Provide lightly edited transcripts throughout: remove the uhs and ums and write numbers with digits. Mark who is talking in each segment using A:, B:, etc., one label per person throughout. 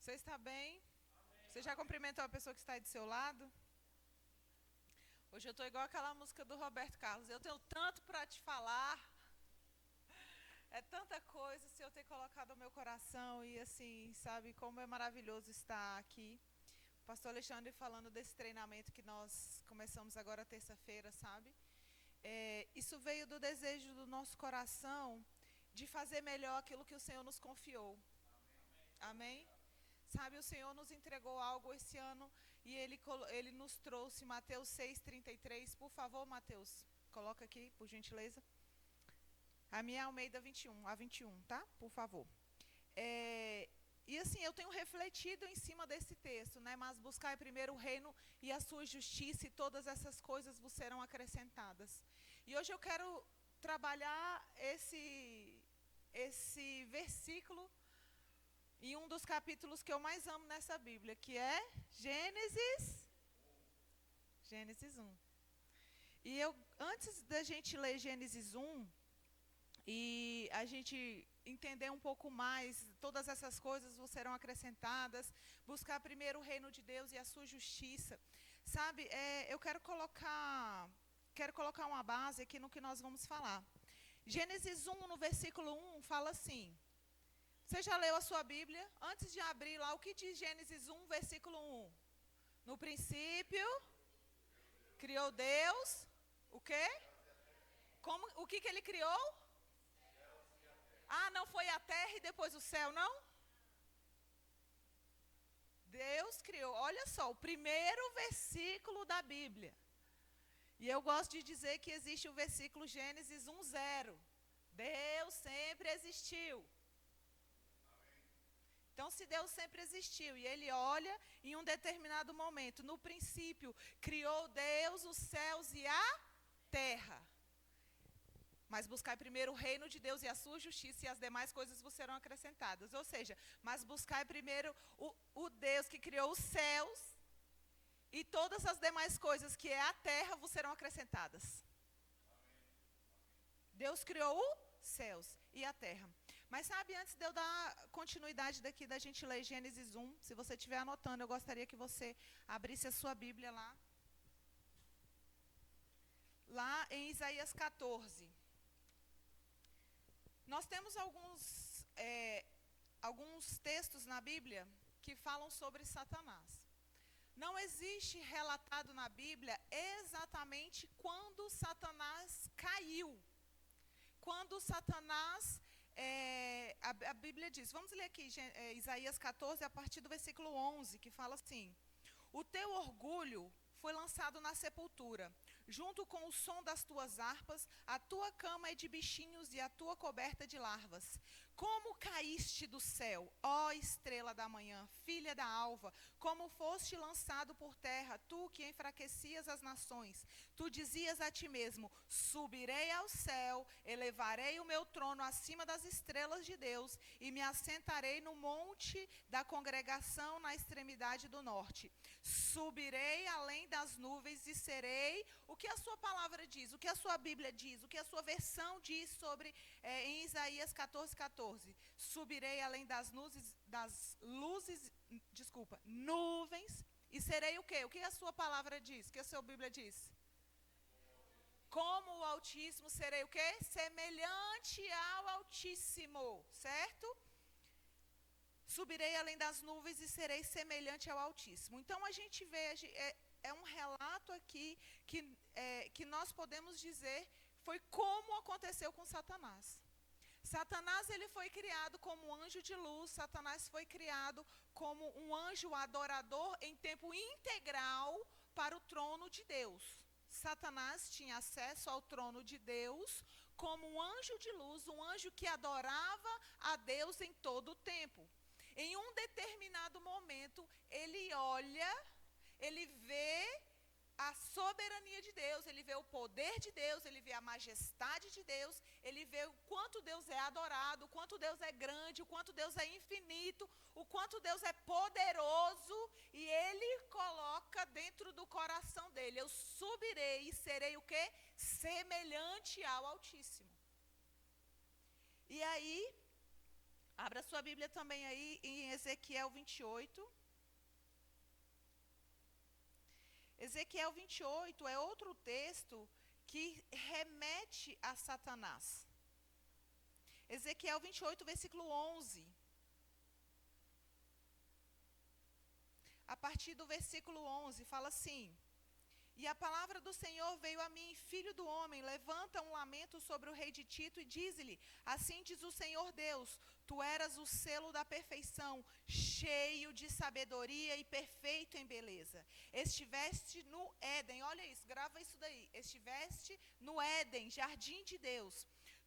A: Você está bem? Você já cumprimentou a pessoa que está aí do seu lado? Hoje eu estou igual aquela música do Roberto Carlos. Eu tenho tanto para te falar. É tanta coisa se eu ter colocado no meu coração. E assim, sabe como é maravilhoso estar aqui. O pastor Alexandre falando desse treinamento que nós começamos agora terça-feira, sabe? Isso veio do desejo do nosso coração de fazer melhor aquilo que o Senhor nos confiou. Amém? Sabe, o Senhor nos entregou algo esse ano e Ele nos trouxe Mateus 6,33. Por favor, Mateus, coloca aqui, por gentileza. A minha Almeida 21, a 21, tá? Por favor. E assim, eu tenho refletido em cima desse texto, né? Mas buscai primeiro o reino e a sua justiça, e todas essas coisas vos serão acrescentadas. E hoje eu quero trabalhar esse versículo em um dos capítulos que eu mais amo nessa Bíblia, que é Gênesis 1. E antes da gente ler Gênesis 1, e a gente entender um pouco mais, todas essas coisas serão acrescentadas, buscar primeiro o reino de Deus e a sua justiça. Sabe, eu quero colocar uma base aqui no que nós vamos falar. Gênesis 1, no versículo 1, fala assim. Você já leu a sua Bíblia? Antes de abrir lá, o que diz Gênesis 1, versículo 1? No princípio, criou Deus, o quê? O que ele criou? Ah, não foi a terra e depois o céu, não? Deus criou, olha só, o primeiro versículo da Bíblia. E eu gosto de dizer que existe o versículo Gênesis 1:0. Deus sempre existiu. Então, se Deus sempre existiu e Ele olha em um determinado momento, no princípio, criou Deus os céus e a terra. Mas buscai primeiro o reino de Deus e a sua justiça, e as demais coisas vos serão acrescentadas. Ou seja, mas buscai primeiro o Deus que criou os céus, e todas as demais coisas que é a terra vos serão acrescentadas. Deus criou os céus e a terra. Mas sabe, antes de eu dar continuidade daqui, da gente ler Gênesis 1, se você estiver anotando, eu gostaria que você abrisse a sua Bíblia lá. Lá em Isaías 14. Nós temos alguns textos na Bíblia que falam sobre Satanás. Não existe relatado na Bíblia exatamente quando Satanás caiu. Quando Satanás, a Bíblia diz, vamos ler aqui Isaías 14, a partir do versículo 11, que fala assim: o teu orgulho foi lançado na sepultura, junto com o som das tuas harpas, a tua cama é de bichinhos e a tua coberta de larvas. Como caíste do céu, ó estrela da manhã, filha da alva, como foste lançado por terra, tu que enfraquecias as nações. Tu dizias a ti mesmo: subirei ao céu, elevarei o meu trono acima das estrelas de Deus, e me assentarei no monte da congregação na extremidade do norte. Subirei além das nuvens e serei. O que a sua palavra diz, o que a sua Bíblia diz, o que a sua versão diz sobre, em Isaías 14:14. Subirei além das nuvens, e serei o quê? O que a sua palavra diz, o que a sua Bíblia diz? Como o Altíssimo, serei o quê? Semelhante ao Altíssimo, certo? Subirei além das nuvens e serei semelhante ao Altíssimo. Então a gente vê, é um relato aqui que nós podemos dizer foi como aconteceu com Satanás. Satanás, ele foi criado como um anjo de luz. Satanás foi criado como um anjo adorador em tempo integral para o trono de Deus. Satanás tinha acesso ao trono de Deus como um anjo de luz, um anjo que adorava a Deus em todo o tempo. Em um determinado momento, ele olha, ele vê a soberania de Deus, ele vê o poder de Deus, ele vê a majestade de Deus, ele vê o quanto Deus é adorado, o quanto Deus é grande, o quanto Deus é infinito, o quanto Deus é poderoso, e ele coloca dentro do coração dele: eu subirei e serei o quê? Semelhante ao Altíssimo. E aí, Abra sua Bíblia também aí em Ezequiel 28. Ezequiel 28 é outro texto que remete a Satanás. Ezequiel 28, versículo 11. A partir do versículo 11, fala assim: E a palavra do Senhor veio a mim, filho do homem, levanta um lamento sobre o rei de Tito e diz-lhe: Assim diz o Senhor Deus, tu eras o selo da perfeição, cheio de sabedoria e perfeito em beleza. Estiveste no Éden, olha isso, grava isso daí. Estiveste no Éden, jardim de Deus.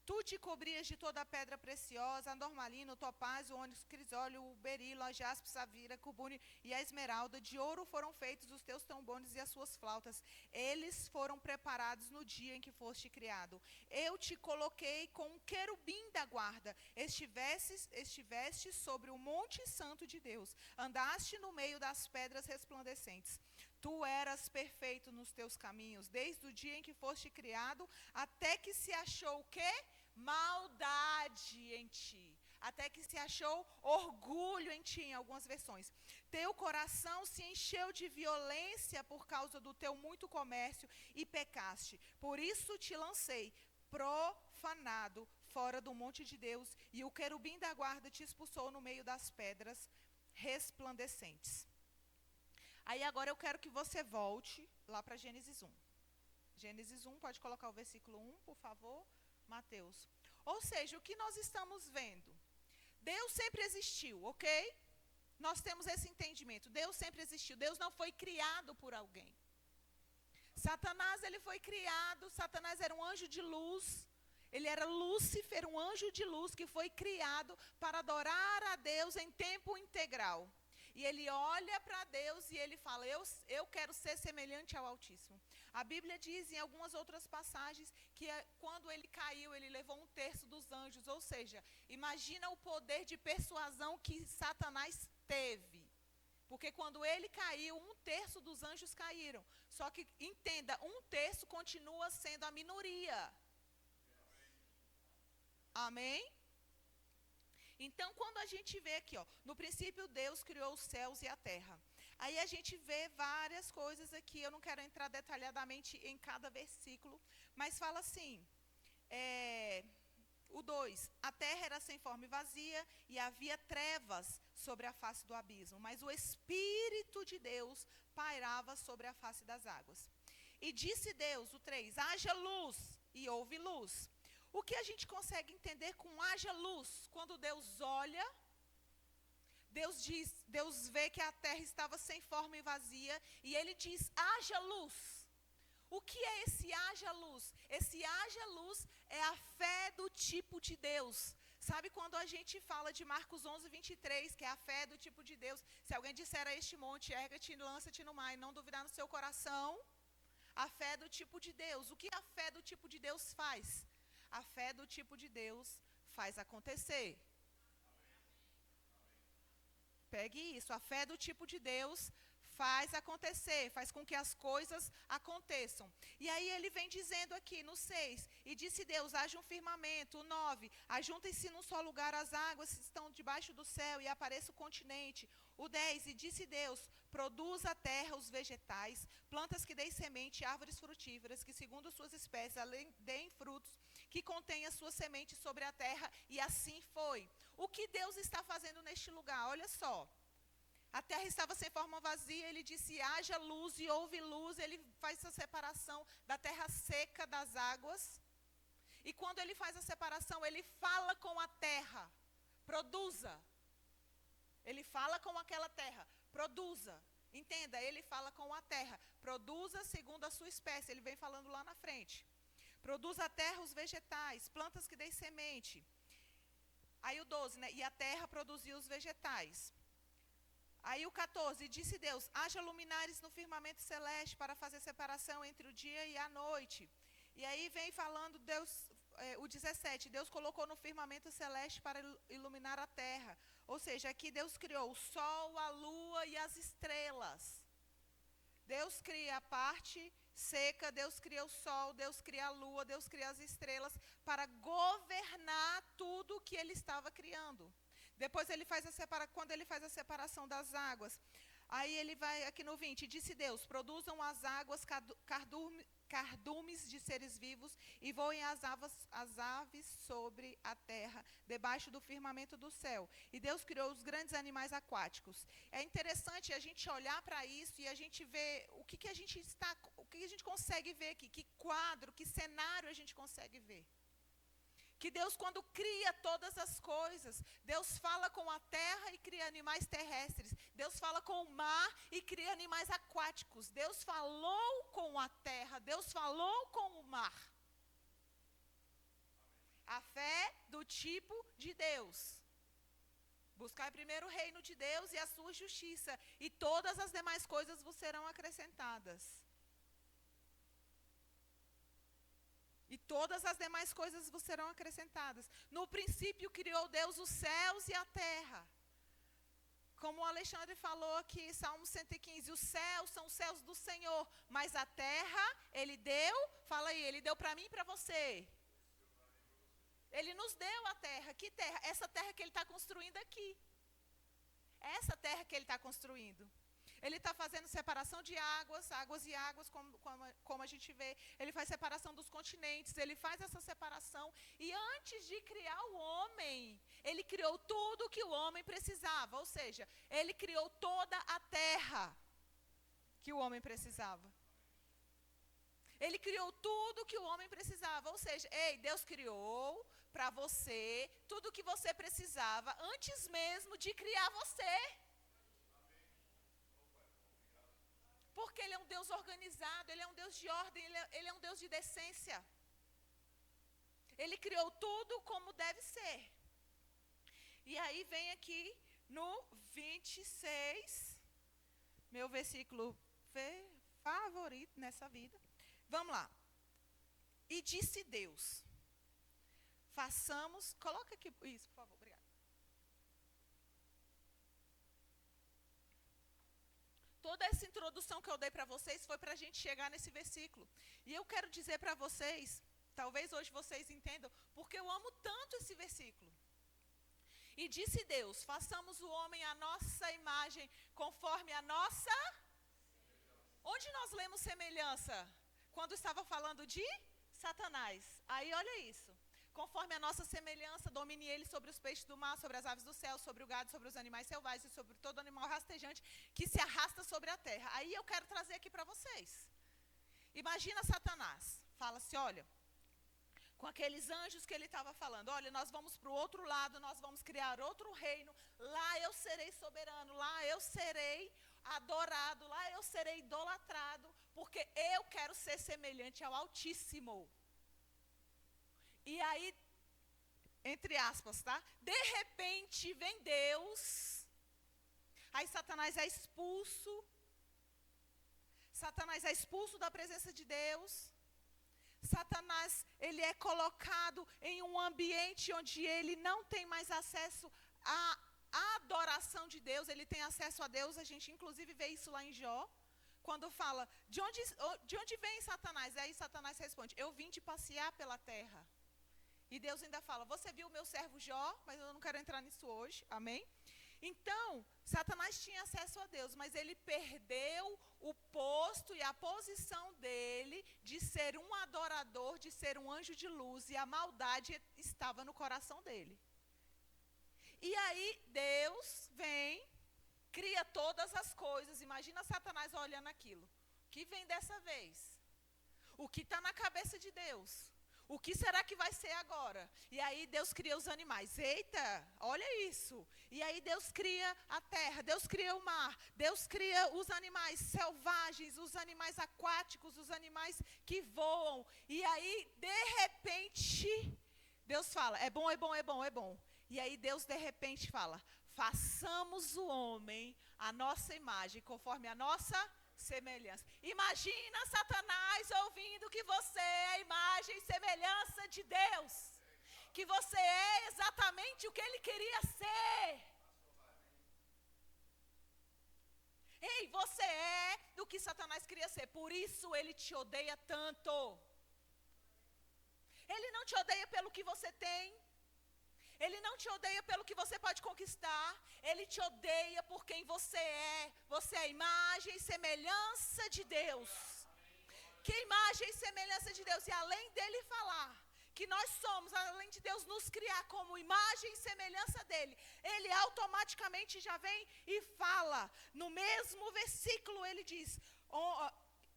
A: Tu te cobrias de toda a pedra preciosa, a normalina, o topázio, o ônix, o crisólio, o berilo, a jaspe, safira, carbúnio e a esmeralda. De ouro foram feitos os teus trombones e as suas flautas. Eles foram preparados no dia em que foste criado. Eu te coloquei com um querubim da guarda. Estiveste sobre o monte santo de Deus. Andaste no meio das pedras resplandecentes. Tu eras perfeito nos teus caminhos, desde o dia em que foste criado, até que se achou o quê? Maldade em ti. Até que se achou orgulho em ti, em algumas versões. Teu coração se encheu de violência por causa do teu muito comércio e pecaste. Por isso te lancei, profanado, fora do monte de Deus, e o querubim da guarda te expulsou no meio das pedras resplandecentes. Aí agora eu quero que você volte lá para Gênesis 1. Gênesis 1, pode colocar o versículo 1, por favor, Mateus. Ou seja, o que nós estamos vendo? Deus sempre existiu, ok? Nós temos esse entendimento. Deus sempre existiu. Deus não foi criado por alguém. Satanás, ele foi criado. Satanás era um anjo de luz. Ele era Lúcifer, um anjo de luz que foi criado para adorar a Deus em tempo integral. E ele olha para Deus e ele fala, eu quero ser semelhante ao Altíssimo. A Bíblia diz em algumas outras passagens que quando ele caiu, ele levou 1/3 dos anjos. Ou seja, imagina o poder de persuasão que Satanás teve. Porque quando ele caiu, 1/3 dos anjos caíram. Só que, entenda, 1/3 continua sendo a minoria. Amém? Então, quando a gente vê aqui, ó, no princípio Deus criou os céus e a terra. Aí a gente vê várias coisas aqui, eu não quero entrar detalhadamente em cada versículo, mas fala assim, o 2, a terra era sem forma e vazia, e havia trevas sobre a face do abismo, mas o Espírito de Deus pairava sobre a face das águas. E disse Deus, o 3, haja luz, e houve luz. O que a gente consegue entender com haja luz? Quando Deus olha, Deus vê que a terra estava sem forma e vazia, e ele diz, haja luz. O que é esse haja luz? Esse haja luz é a fé do tipo de Deus. Sabe quando a gente fala de Marcos 11, 23, que é a fé do tipo de Deus? Se alguém disser a este monte, erga-te e lança-te no mar, e não duvidar no seu coração, a fé do tipo de Deus. O que a fé do tipo de Deus faz? A fé do tipo de Deus faz acontecer. Pegue isso, a fé do tipo de Deus faz acontecer, faz com que as coisas aconteçam. E aí ele vem dizendo aqui no 6, e disse Deus, haja um firmamento. O 9, ajuntem-se num só lugar as águas que estão debaixo do céu e apareça o continente. O 10, e disse Deus, produza a terra os vegetais, plantas que deem semente, árvores frutíferas, que segundo suas espécies deem frutos, que contenha sua semente sobre a terra, e assim foi. O que Deus está fazendo neste lugar? Olha só. A terra estava sem forma vazia, ele disse, haja luz, e houve luz. Ele faz essa separação da terra seca das águas. E quando ele faz a separação, ele fala com a terra, produza. Ele fala com aquela terra, produza. Entenda, ele fala com a terra, produza segundo a sua espécie. Ele vem falando lá na frente. Produz a terra os vegetais, plantas que deem semente. Aí o 12, né? E a terra produziu os vegetais. Aí o 14, disse Deus, haja luminares no firmamento celeste para fazer separação entre o dia e a noite. E aí vem falando Deus, o 17, Deus colocou no firmamento celeste para iluminar a terra. Ou seja, aqui Deus criou o sol, a lua e as estrelas. Deus cria a parte seca, Deus cria o sol, Deus cria a lua, Deus cria as estrelas para governar tudo o que ele estava criando. Depois ele faz quando ele faz a separação das águas. Aí ele vai aqui no 20, disse Deus, produzam as águas cardumes de seres vivos e voem as aves sobre a terra, debaixo do firmamento do céu. E Deus criou os grandes animais aquáticos. É interessante a gente olhar para isso e a gente ver o que a gente consegue ver aqui, que quadro, que cenário a gente consegue ver. Que Deus, quando cria todas as coisas, Deus fala com a terra e cria animais terrestres. Deus fala com o mar e cria animais aquáticos. Deus falou com a terra, Deus falou com o mar. A fé do tipo de Deus. Buscar primeiro o reino de Deus e a sua justiça, e todas as demais coisas vos serão acrescentadas. E todas as demais coisas vos serão acrescentadas. No princípio criou Deus os céus e a terra. Como o Alexandre falou aqui, Salmo 115, os céus são os céus do Senhor, mas a terra, Ele deu, fala aí, Ele deu para mim e para você. Ele nos deu a terra. Que terra? Essa terra que Ele está construindo aqui. Essa terra que Ele está construindo. Ele está fazendo separação de águas e águas, como a gente vê. Ele faz separação dos continentes, ele faz essa separação. E antes de criar o homem, ele criou tudo o que o homem precisava. Ou seja, ele criou toda a terra que o homem precisava. Ele criou tudo o que o homem precisava. Ou seja, Deus criou para você tudo o que você precisava antes mesmo de criar você. Porque Ele é um Deus organizado, Ele é um Deus de ordem, Ele é um Deus de decência. Ele criou tudo como deve ser. E aí vem aqui no 26, meu versículo favorito nessa vida. Vamos lá. E disse Deus, façamos, coloca aqui isso, por favor, obrigada. Toda essa introdução que eu dei para vocês foi para a gente chegar nesse versículo. E eu quero dizer para vocês, talvez hoje vocês entendam, porque eu amo tanto esse versículo. E disse Deus, façamos o homem à nossa imagem, conforme a nossa... Onde nós lemos semelhança? Quando estava falando de Satanás. Aí olha isso. Conforme a nossa semelhança, domine ele sobre os peixes do mar, sobre as aves do céu, sobre o gado, sobre os animais selvagens e sobre todo animal rastejante que se arrasta sobre a terra. Aí eu quero trazer aqui para vocês. Imagina Satanás. Fala-se, olha, com aqueles anjos que ele estava falando, olha, nós vamos para o outro lado, nós vamos criar outro reino, lá eu serei soberano, lá eu serei adorado, lá eu serei idolatrado, porque eu quero ser semelhante ao Altíssimo. E aí, entre aspas, tá? De repente vem Deus, aí Satanás é expulso. Satanás é expulso da presença de Deus. Satanás, ele é colocado em um ambiente onde ele não tem mais acesso à adoração de Deus, ele tem acesso a Deus, a gente inclusive vê isso lá em Jó, quando fala, de onde vem Satanás? Aí Satanás responde, eu vim te passear pela terra. E Deus ainda fala, você viu o meu servo Jó? Mas eu não quero entrar nisso hoje, amém? Então, Satanás tinha acesso a Deus, mas ele perdeu o posto e a posição dele de ser um adorador, de ser um anjo de luz, e a maldade estava no coração dele. E aí, Deus vem, cria todas as coisas, imagina Satanás olhando aquilo. O que vem dessa vez? O que está na cabeça de Deus? O que será que vai ser agora? E aí Deus cria os animais. Eita, olha isso. E aí Deus cria a terra, Deus cria o mar, Deus cria os animais selvagens, os animais aquáticos, os animais que voam. E aí, de repente, Deus fala, é bom, é bom, é bom, é bom. E aí Deus, de repente, fala, façamos o homem à nossa imagem, conforme a nossa semelhança. Imagina Satanás ouvindo que você é a imagem e semelhança de Deus, que você é exatamente o que ele queria ser. Ei, você é o que Satanás queria ser, por isso ele te odeia tanto. Ele não te odeia pelo que você tem, Ele não te odeia pelo que você pode conquistar. Ele te odeia por quem você é. Você é a imagem e semelhança de Deus. Que imagem e semelhança de Deus. E além dele falar que nós somos, além de Deus nos criar como imagem e semelhança dele, ele automaticamente já vem e fala. No mesmo versículo ele diz: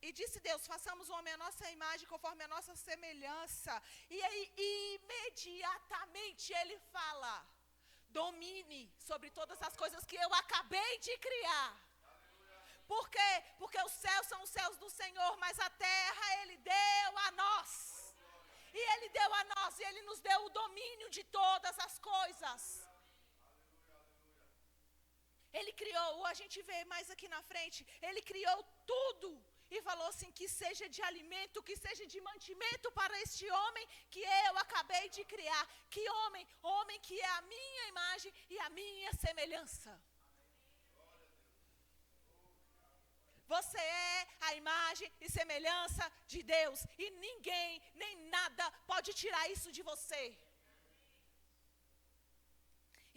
A: e disse Deus, façamos o homem a nossa imagem, conforme a nossa semelhança. E aí, imediatamente ele fala: domine sobre todas as coisas que eu acabei de criar. Por quê? Porque os céus são os céus do Senhor, mas a terra ele deu a nós. E ele deu a nós, e ele nos deu o domínio de todas as coisas. Ele criou, a gente vê mais aqui na frente, ele criou tudo. E falou assim, que seja de alimento, que seja de mantimento para este homem que eu acabei de criar. Que homem? Homem que é a minha imagem e a minha semelhança. Você é a imagem e semelhança de Deus. E ninguém, nem nada pode tirar isso de você.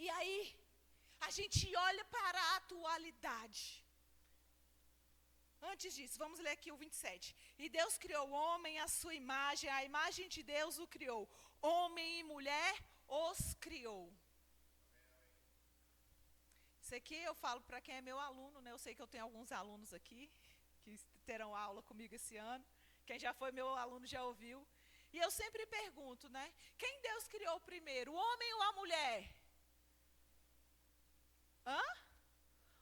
A: E aí, a gente olha para a atualidade. Antes disso, vamos ler aqui o 27. E Deus criou o homem à sua imagem, a imagem de Deus o criou. Homem e mulher os criou. Isso aqui eu falo para quem é meu aluno, né? Eu sei que eu tenho alguns alunos aqui que terão aula comigo esse ano. Quem já foi meu aluno já ouviu. E eu sempre pergunto, né? Quem Deus criou primeiro, o homem ou a mulher?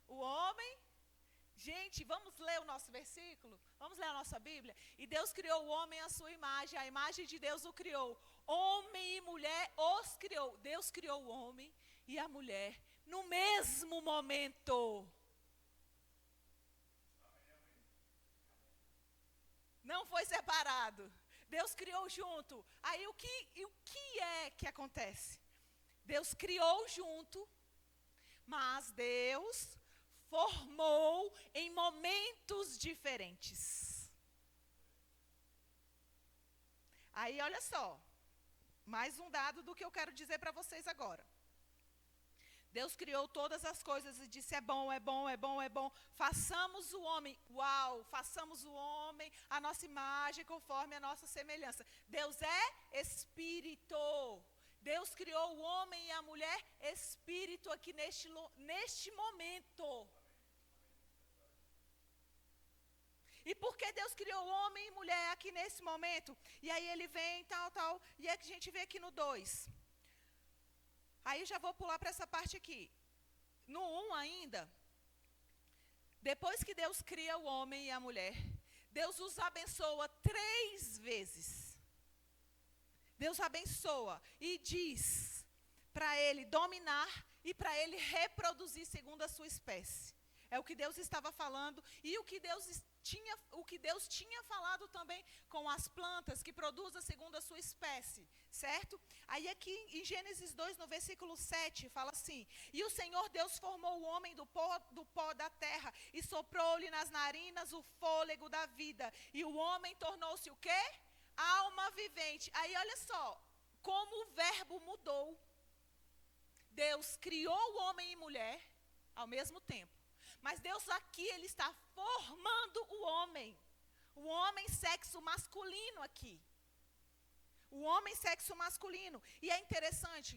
A: O homem. Gente, vamos ler o nosso versículo? Vamos ler a nossa Bíblia? E Deus criou o homem à sua imagem, a imagem de Deus o criou. Homem e mulher os criou. Deus criou o homem e a mulher no mesmo momento. Não foi separado. Deus criou junto. Aí o que é que acontece? Deus criou junto, mas Deus formou em momentos diferentes. Aí olha só, mais um dado do que eu quero dizer para vocês agora. Deus criou todas as coisas e disse: é bom, é bom, é bom, é bom. Façamos o homem. Uau, façamos o homem a nossa imagem conforme a nossa semelhança. Deus é espírito. Deus criou o homem e a mulher espírito aqui neste momento. E por que Deus criou homem e mulher aqui nesse momento? E aí ele vem, tal. E é que a gente vê aqui no 2. Aí já vou pular para essa parte aqui. No 1 ainda. Depois que Deus cria o homem e a mulher, Deus os abençoa 3 vezes. Deus abençoa e diz para ele dominar e para ele reproduzir segundo a sua espécie. É o que Deus estava falando e o que Deus tinha falado também com as plantas que produzem segundo a sua espécie, certo? Aí aqui em Gênesis 2, no versículo 7, fala assim: e o Senhor Deus formou o homem do pó da terra e soprou-lhe nas narinas o fôlego da vida. E o homem tornou-se o quê? Alma vivente. Aí olha só, como o verbo mudou. Deus criou o homem e mulher ao mesmo tempo. Mas Deus aqui, ele está formando o homem sexo masculino aqui. O homem sexo masculino. E é interessante,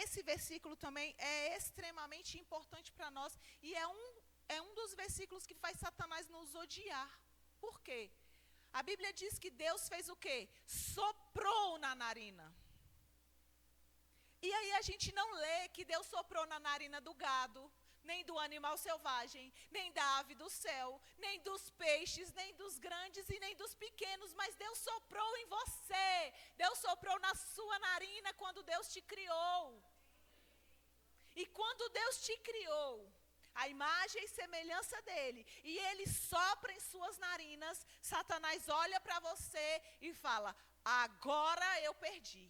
A: esse versículo também é extremamente importante para nós. E é um dos versículos que faz Satanás nos odiar. Por quê? A Bíblia diz que Deus fez o quê? Soprou na narina. E aí a gente não lê que Deus soprou na narina do gado, nem do animal selvagem, nem da ave do céu, nem dos peixes, nem dos grandes e nem dos pequenos, mas Deus soprou em você. Deus soprou na sua narina quando Deus te criou. E quando Deus te criou, a imagem e semelhança dele, e ele sopra em suas narinas, Satanás olha para você e fala: agora eu perdi.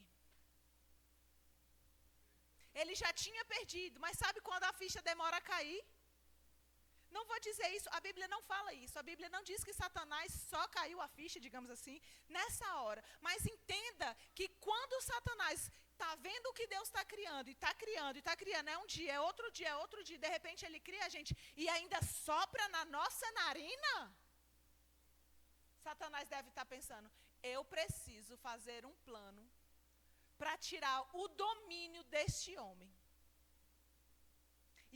A: Ele já tinha perdido, mas sabe quando a ficha demora a cair? Não vou dizer isso, a Bíblia não fala isso. A Bíblia não diz que Satanás só caiu a ficha, digamos assim, nessa hora. Mas entenda que quando Satanás está vendo o que Deus está criando, e está criando, e está criando, é um dia, é outro dia, é outro dia, de repente Ele cria a gente, e ainda sopra na nossa narina? Satanás deve estar pensando, eu preciso fazer um plano para tirar o domínio deste homem.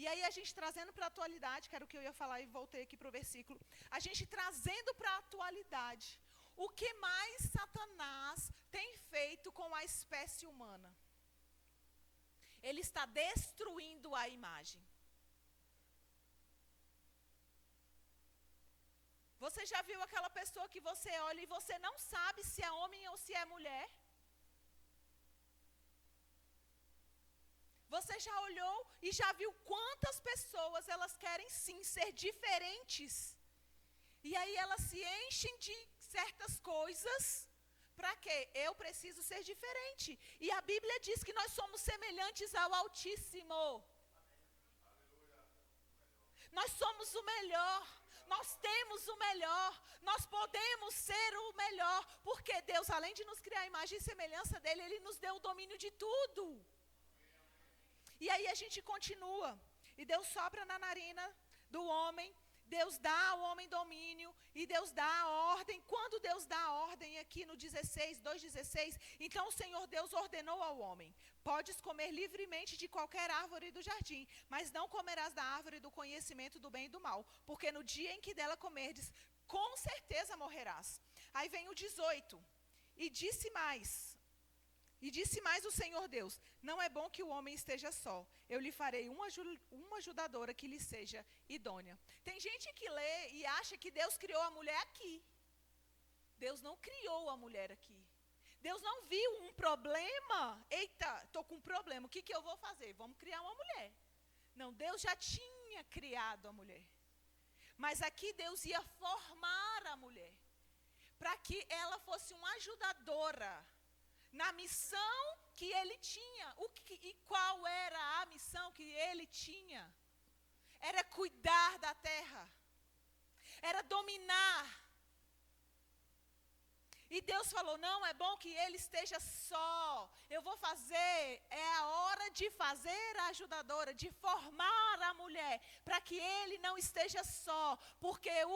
A: E aí a gente trazendo para a atualidade, que era o que eu ia falar e voltei aqui para o versículo, a gente trazendo para a atualidade, o que mais Satanás tem feito com a espécie humana? Ele está destruindo a imagem. Você já viu aquela pessoa que você olha e você não sabe se é homem ou se é mulher? Você já olhou e já viu quantas pessoas elas querem sim ser diferentes? E aí elas se enchem de certas coisas. Para quê? Eu preciso ser diferente. E a Bíblia diz que nós somos semelhantes ao Altíssimo. Nós somos o melhor. Nós temos o melhor. Nós podemos ser o melhor. Porque Deus, além de nos criar a imagem e semelhança dele, Ele nos deu o domínio de tudo. E aí a gente continua. E Deus sopra na narina do homem. Deus dá ao homem domínio. E Deus dá a ordem. Quando Deus dá a ordem aqui no 16, 2,16. Então o Senhor Deus ordenou ao homem: podes comer livremente de qualquer árvore do jardim, mas não comerás da árvore do conhecimento do bem e do mal. Porque no dia em que dela comerdes, com certeza morrerás. Aí vem o 18. E disse mais o Senhor Deus: não é bom que o homem esteja só. Eu lhe farei uma ajudadora que lhe seja idônea. Tem gente que lê e acha que Deus criou a mulher aqui. Deus não criou a mulher aqui. Deus não viu um problema. Eita, estou com um problema. O que eu vou fazer? Vamos criar uma mulher. Não, Deus já tinha criado a mulher. Mas aqui Deus ia formar a mulher, para que ela fosse uma ajudadora na missão que ele tinha. E qual era a missão que ele tinha? Era cuidar da terra. Era dominar. E Deus falou: não, é bom que ele esteja só. Eu vou fazer, é a hora de fazer a ajudadora, de formar a mulher, para que ele não esteja só. Porque a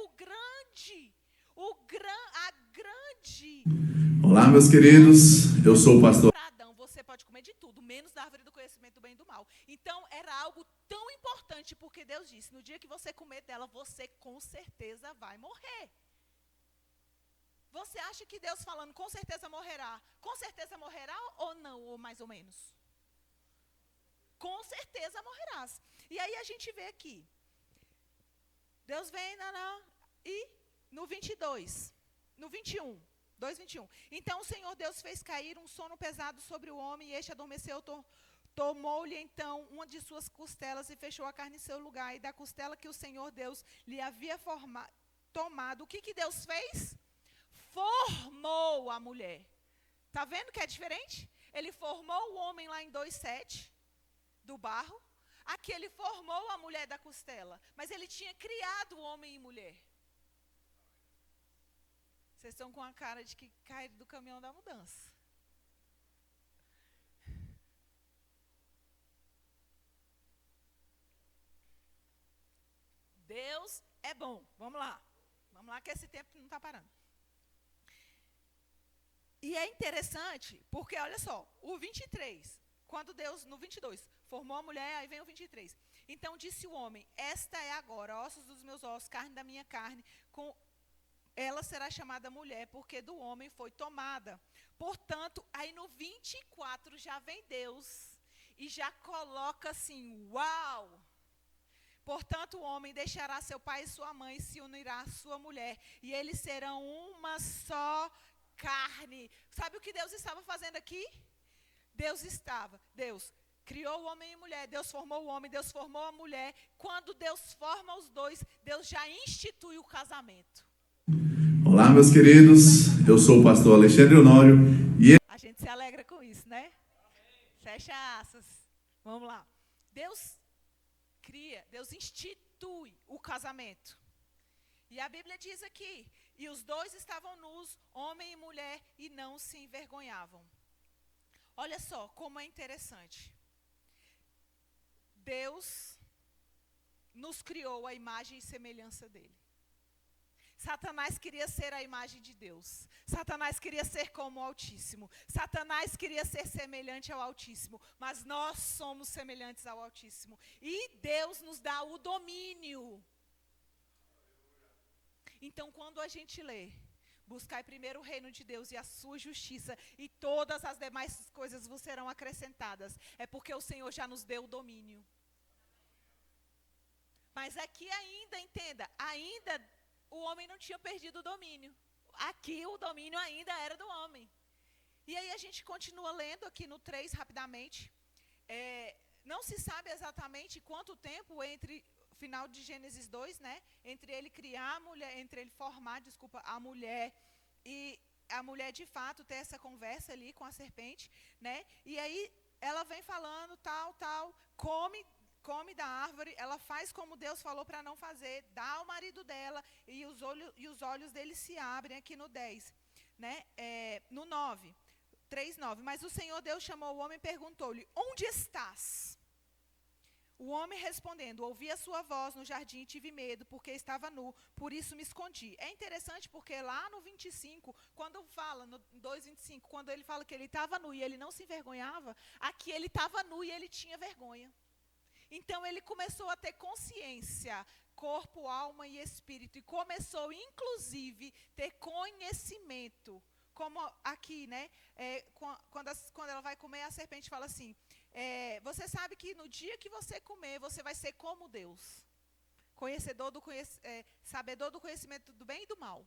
A: grande...
B: Olá, meus queridos, eu sou o pastor.
A: Adão, você pode comer de tudo, menos da árvore do conhecimento do bem e do mal. Então, era algo tão importante, porque Deus disse: no dia que você comer dela, você com certeza vai morrer. Você acha que Deus falando com certeza morrerá ou não, ou mais ou menos? Com certeza morrerás. E aí a gente vê aqui, Deus vem, e no 22, no 21, 2:21. Então o Senhor Deus fez cair um sono pesado sobre o homem, e este adormeceu, tomou-lhe então uma de suas costelas e fechou a carne em seu lugar. E da costela que o Senhor Deus lhe havia tomado, o que Deus fez? Formou a mulher. Está vendo que é diferente? Ele formou o homem lá em 2:7, do barro. Aqui ele formou a mulher da costela. Mas ele tinha criado homem e mulher. Vocês estão com a cara de que caíram do caminhão da mudança. Deus é bom. Vamos lá. Vamos lá que esse tempo não está parando. E é interessante, porque olha só, o 23, quando Deus, no 22, formou a mulher, aí vem o 23. Então disse o homem: esta é agora ossos dos meus ossos, carne da minha carne, com ela será chamada mulher, porque do homem foi tomada. Portanto, aí no 24 já vem Deus e já coloca assim: uau! Portanto, o homem deixará seu pai e sua mãe, e se unirá à sua mulher, e eles serão uma só carne. Sabe o que Deus estava fazendo aqui? Deus criou o homem e mulher, Deus formou o homem, Deus formou a mulher. Quando Deus forma os dois, Deus já institui o casamento.
B: Olá, meus queridos, eu sou o pastor Alexandre Honório e
A: a gente se alegra com isso, né? Fecha asas. Vamos lá. Deus cria, Deus institui o casamento. E a Bíblia diz aqui: e os dois estavam nus, homem e mulher, e não se envergonhavam. Olha só como é interessante. Deus nos criou a imagem e semelhança dele. Satanás queria ser a imagem de Deus. Satanás queria ser como o Altíssimo. Satanás queria ser semelhante ao Altíssimo. Mas nós somos semelhantes ao Altíssimo. E Deus nos dá o domínio. Então, quando a gente lê, buscai primeiro o reino de Deus e a sua justiça, e todas as demais coisas vos serão acrescentadas, é porque o Senhor já nos deu o domínio. Mas aqui ainda, entenda, ainda o homem não tinha perdido o domínio. Aqui o domínio ainda era do homem. E aí a gente continua lendo aqui no 3 rapidamente. Não se sabe exatamente quanto tempo entre final de Gênesis 2, né? Entre ele criar a mulher, entre ele formar, a mulher e a mulher de fato ter essa conversa ali com a serpente, né? E aí ela vem falando tal, come da árvore, ela faz como Deus falou para não fazer, dá ao marido dela e os olhos dele se abrem aqui no 10, né? No 9, 3:9. Mas o Senhor Deus chamou o homem e perguntou-lhe: onde estás? O homem respondendo: ouvi a sua voz no jardim e tive medo, porque estava nu, por isso me escondi. É interessante porque lá no 25, quando fala, no 2:25, quando ele fala que ele estava nu e ele não se envergonhava, aqui ele estava nu e ele tinha vergonha. Então ele começou a ter consciência, corpo, alma e espírito, e começou inclusive ter conhecimento. Como aqui, né? Quando ela vai comer, a serpente fala assim: você sabe que no dia que você comer, você vai ser como Deus, sabedor do conhecimento do bem e do mal.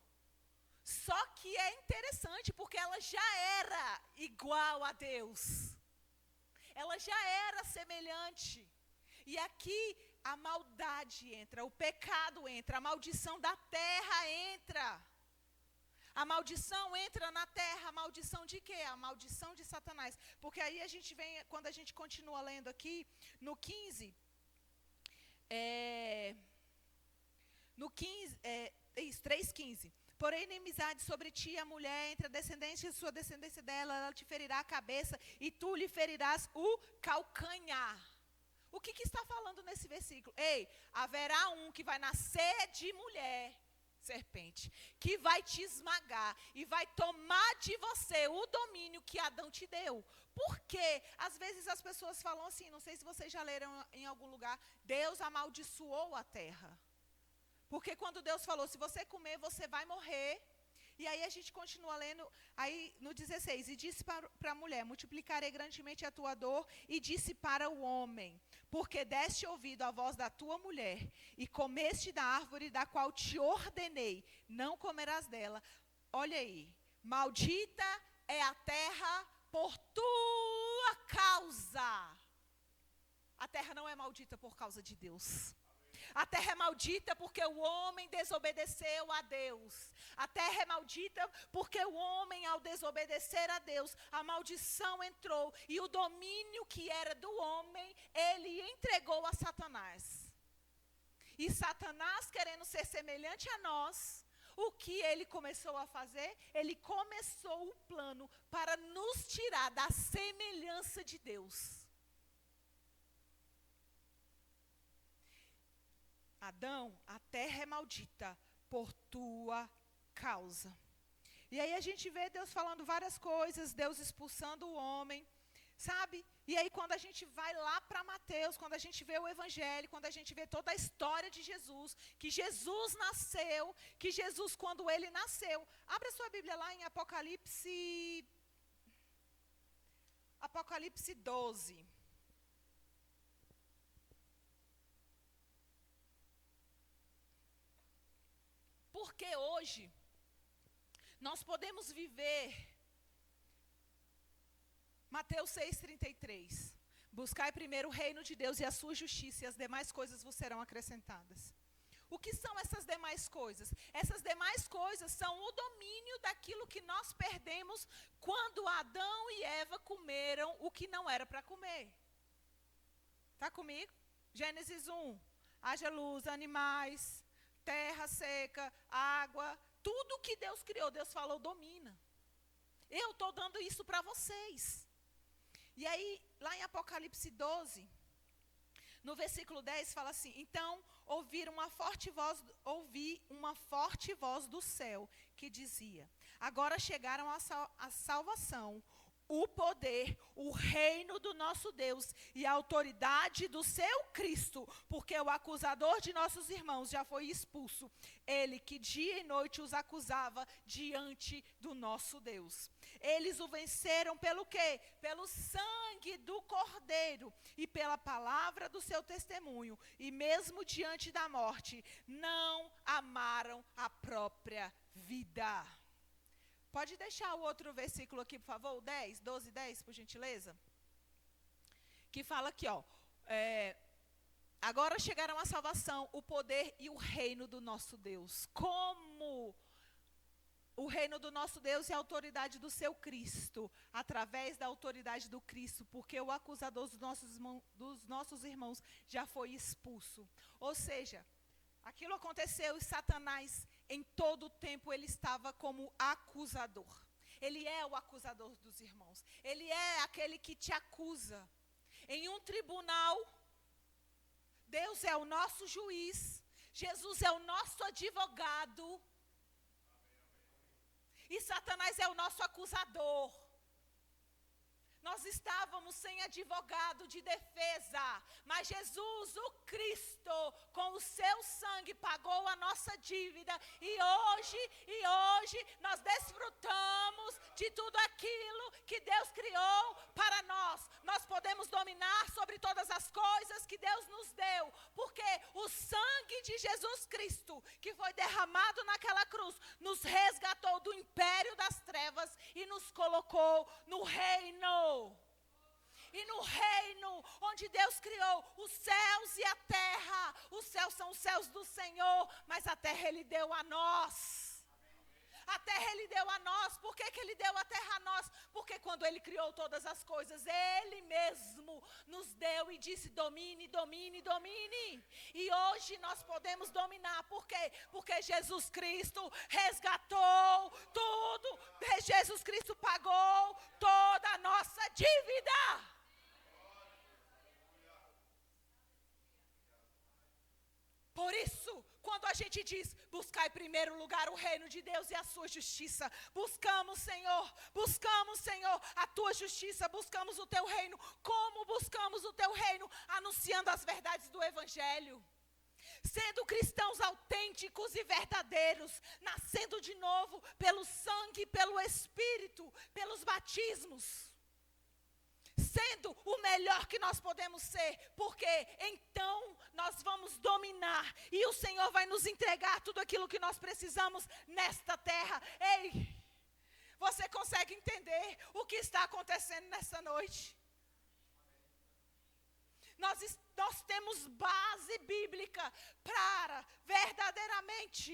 A: Só que é interessante, porque ela já era igual a Deus. Ela já era semelhante. E aqui a maldade entra, o pecado entra, a maldição da terra entra. A maldição entra na terra. A maldição de quê? A maldição de Satanás. Porque aí a gente vem, quando a gente continua lendo aqui, no 15, no 15, 3:15. Porém, inimizade sobre ti a mulher, entre a descendência e a sua descendência dela, ela te ferirá a cabeça e tu lhe ferirás o calcanhar. O que está falando nesse versículo? Ei, haverá um que vai nascer de mulher, serpente, que vai te esmagar e vai tomar de você o domínio que Adão te deu. Por quê? Às vezes as pessoas falam assim, não sei se vocês já leram em algum lugar, Deus amaldiçoou a terra. Porque quando Deus falou, se você comer, você vai morrer. E aí a gente continua lendo, aí no 16, e disse para a mulher: multiplicarei grandemente a tua dor, e disse para o homem: porque deste ouvido à voz da tua mulher, e comeste da árvore da qual te ordenei, não comerás dela. Olha aí, maldita é a terra por tua causa. A terra não é maldita por causa de Deus. A terra é maldita porque o homem desobedeceu a Deus. A terra é maldita porque o homem, ao desobedecer a Deus, a maldição entrou. E o domínio que era do homem, ele entregou a Satanás. E Satanás, querendo ser semelhante a nós, o que ele começou a fazer? Ele começou o plano para nos tirar da semelhança de Deus. Adão, a terra é maldita por tua causa. E aí a gente vê Deus falando várias coisas, Deus expulsando o homem, sabe? E aí quando a gente vai lá para Mateus, quando a gente vê o Evangelho, quando a gente vê toda a história de Jesus, que Jesus nasceu, que Jesus, quando ele nasceu, abre a sua Bíblia lá em Apocalipse 12. Porque hoje nós podemos viver Mateus 6:33. Buscai primeiro o reino de Deus e a sua justiça, e as demais coisas vos serão acrescentadas. O que são essas demais coisas? Essas demais coisas são o domínio daquilo que nós perdemos quando Adão e Eva comeram o que não era para comer. Está comigo? Gênesis 1. Haja luz, animais, terra seca, água, tudo que Deus criou, Deus falou, domina. Eu estou dando isso para vocês. E aí, lá em Apocalipse 12, no versículo 10, fala assim: então ouvi uma forte voz do céu que dizia: agora chegaram a salvação, o poder, o reino do nosso Deus e a autoridade do seu Cristo, porque o acusador de nossos irmãos já foi expulso, ele que dia e noite os acusava diante do nosso Deus. Eles o venceram pelo quê? Pelo sangue do Cordeiro e pela palavra do seu testemunho, e mesmo diante da morte, não amaram a própria vida. Pode deixar o outro versículo aqui, por favor, o 10, 12, 10, por gentileza. Que fala aqui, ó. Agora chegaram a salvação, o poder e o reino do nosso Deus. Como o reino do nosso Deus e a autoridade do seu Cristo, através da autoridade do Cristo, porque o acusador dos nossos irmãos já foi expulso. Ou seja, aquilo aconteceu e Satanás, em todo o tempo, ele estava como acusador. Ele é o acusador dos irmãos. Ele é aquele que te acusa. Em um tribunal, Deus é o nosso juiz. Jesus é o nosso advogado. E Satanás é o nosso acusador. Nós estávamos sem advogado de defesa, mas Jesus, o Cristo, com o seu sangue, pagou a nossa dívida. E hoje nós desfrutamos de tudo aquilo que Deus criou para nós. Nós podemos dominar sobre todas as coisas que Deus nos deu, porque o sangue de Jesus Cristo, que foi derramado naquela cruz, nos resgatou do império das trevas e nos colocou no reino. E no reino onde Deus criou os céus e a terra. Os céus são os céus do Senhor, mas a terra Ele deu a nós. A terra Ele deu a nós. Por que Ele deu a terra a nós? Porque quando Ele criou todas as coisas, Ele mesmo nos deu e disse: domine, domine, domine. E hoje nós podemos dominar. Por quê? Porque Jesus Cristo resgatou tudo. Jesus Cristo pagou toda a nossa dívida. Por isso, quando a gente diz: buscar em primeiro lugar o reino de Deus e a sua justiça, buscamos, Senhor, a tua justiça, buscamos o teu reino. Como buscamos o teu reino? Anunciando as verdades do Evangelho, sendo cristãos autênticos e verdadeiros, nascendo de novo pelo sangue, pelo Espírito, pelos batismos, sendo o melhor que nós podemos ser, porque então nós vamos dominar e o Senhor vai nos entregar tudo aquilo que nós precisamos nesta terra. Ei, você consegue entender o que está acontecendo nessa noite? Nós temos base bíblica para verdadeiramente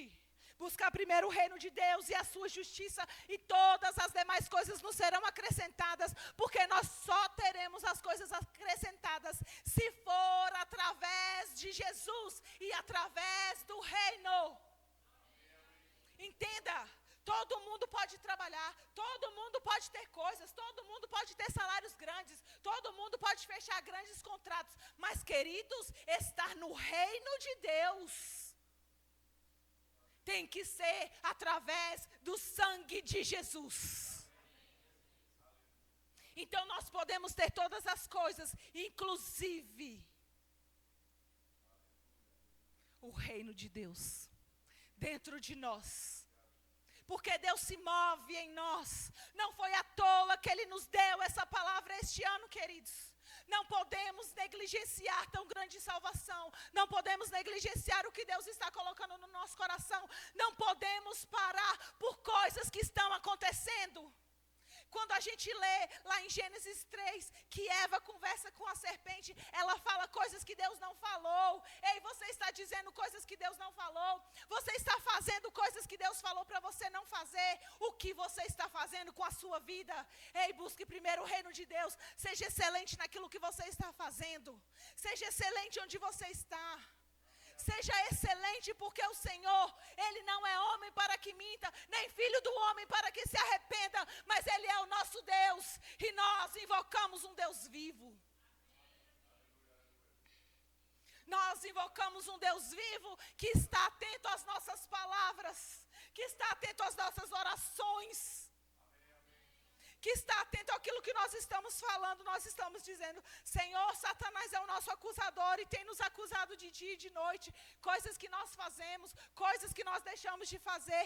A: buscar primeiro o reino de Deus e a sua justiça, e todas as demais coisas nos serão acrescentadas, porque nós só teremos as coisas acrescentadas se for através de Jesus e através do reino. Entenda, todo mundo pode trabalhar, todo mundo pode ter coisas, todo mundo pode ter salários grandes, todo mundo pode fechar grandes contratos, mas, queridos, estar no reino de Deus tem que ser através do sangue de Jesus. Então nós podemos ter todas as coisas, inclusive o reino de Deus dentro de nós. Porque Deus se move em nós. Não foi à toa que Ele nos deu essa palavra este ano, queridos. Não podemos negligenciar tão grande salvação. Não podemos negligenciar o que Deus está colocando no nosso coração. Não podemos parar por coisas que estão acontecendo. Quando a gente lê lá em Gênesis 3, que Eva conversa com a serpente, ela fala coisas que Deus não falou. Ei, você está dizendo coisas que Deus não falou. Você está fazendo coisas que Deus falou para você não fazer. O que você está fazendo com a sua vida? Ei, busque primeiro o reino de Deus. Seja excelente naquilo que você está fazendo. Seja excelente onde você está. seja excelente, porque o Senhor, Ele não é homem para que minta, nem filho do homem para que se arrependa, mas Ele é o nosso Deus, e nós invocamos um Deus vivo. Nós invocamos um Deus vivo que está atento às nossas palavras, que está atento às nossas orações, que está atento àquilo que nós estamos falando. Nós estamos dizendo: Senhor, Satanás é o nosso acusador e tem nos acusado de dia e de noite, coisas que nós fazemos, coisas que nós deixamos de fazer.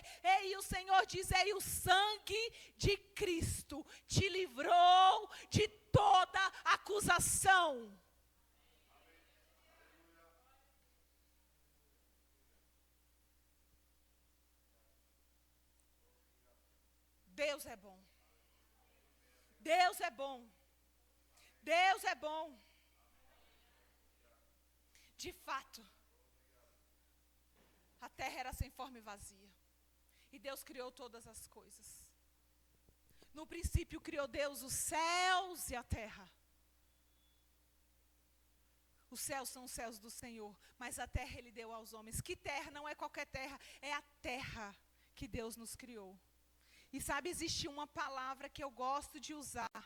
A: E o Senhor diz: ei, o sangue de Cristo te livrou de toda acusação. Deus é bom. Deus é bom. Deus é bom. De fato, a terra era sem forma e vazia. E Deus criou todas as coisas. No princípio criou Deus os céus e a terra. Os céus são os céus do Senhor, mas a terra Ele deu aos homens. Que terra? Não é qualquer terra, é a terra que Deus nos criou. E sabe, existe uma palavra que eu gosto de usar.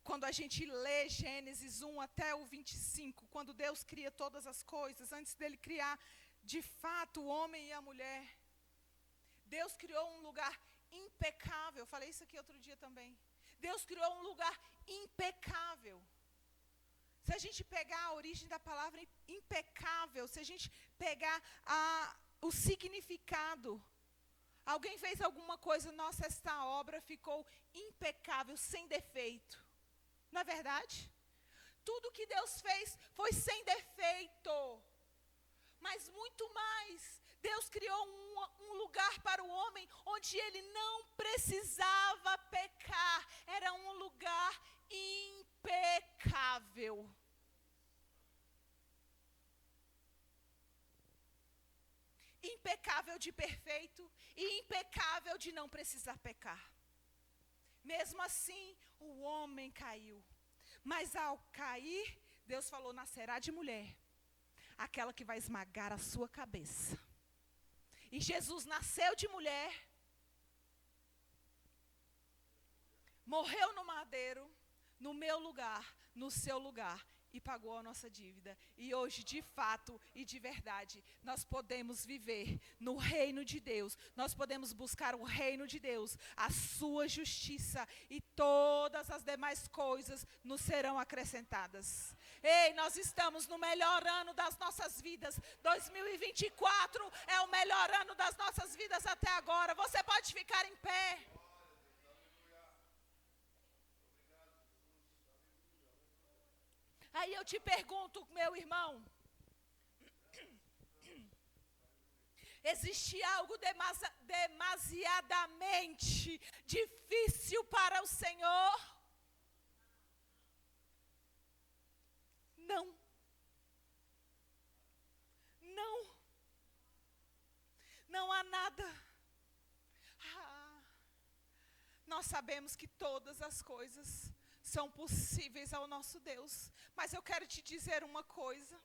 A: Quando a gente lê Gênesis 1 até o 25, quando Deus cria todas as coisas, antes dele criar de fato o homem e a mulher, Deus criou um lugar impecável. Eu falei isso aqui outro dia também. Deus criou um lugar impecável. Se a gente pegar a origem da palavra impecável, se a gente pegar o significado, alguém fez alguma coisa, nossa, esta obra ficou impecável, sem defeito. Não é verdade? Tudo que Deus fez foi sem defeito. Mas muito mais, Deus criou um lugar para o homem onde ele não precisava pecar. Era um lugar impecável. Impecável de perfeito e impecável de não precisar pecar. Mesmo assim, o homem caiu. Mas ao cair, Deus falou: nascerá de mulher aquela que vai esmagar a sua cabeça. E Jesus nasceu de mulher, morreu no madeiro, no meu lugar, no seu lugar, e pagou a nossa dívida. E hoje, de fato e de verdade, nós podemos viver no reino de Deus. Nós podemos buscar o reino de Deus, a sua justiça, e todas as demais coisas nos serão acrescentadas. Ei, nós estamos no melhor ano das nossas vidas. 2024 é o melhor ano das nossas vidas até agora. Você pode ficar em pé. Aí eu te pergunto, meu irmão, existe algo demasiadamente difícil para o Senhor? Não. Não. Não há nada. Nós sabemos que todas as coisas são possíveis ao nosso Deus. Mas eu quero te dizer uma coisa.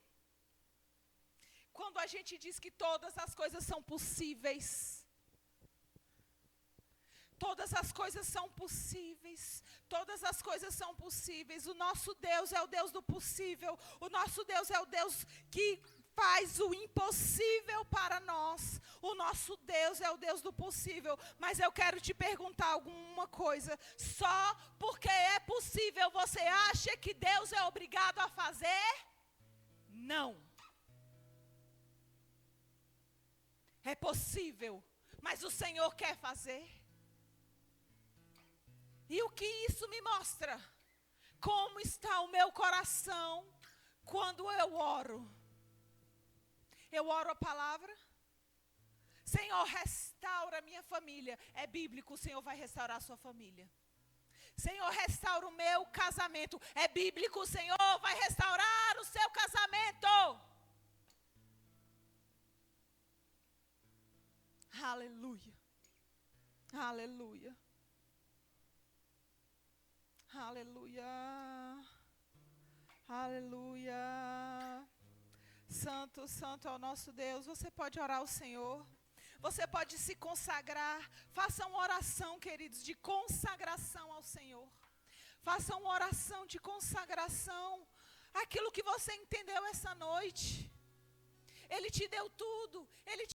A: Quando a gente diz que todas as coisas são possíveis, todas as coisas são possíveis, todas as coisas são possíveis. O nosso Deus é o Deus do possível. O nosso Deus é o Deus que faz o impossível para nós. O nosso Deus é o Deus do possível. Mas eu quero te perguntar alguma coisa. Só porque é possível, você acha que Deus é obrigado a fazer? Não. É possível, mas o Senhor quer fazer. E o que isso me mostra? Como está o meu coração quando eu oro? Eu oro a palavra. Senhor, restaura a minha família. É bíblico, o Senhor vai restaurar a sua família. Senhor, restaura o meu casamento. É bíblico, o Senhor vai restaurar o seu casamento. Aleluia. Aleluia. Aleluia. Aleluia. Santo, santo é o nosso Deus. Você pode orar ao Senhor. Você pode se consagrar. Faça uma oração, queridos, de consagração ao Senhor. Faça uma oração de consagração. Aquilo que você entendeu essa noite. Ele te deu tudo. Ele te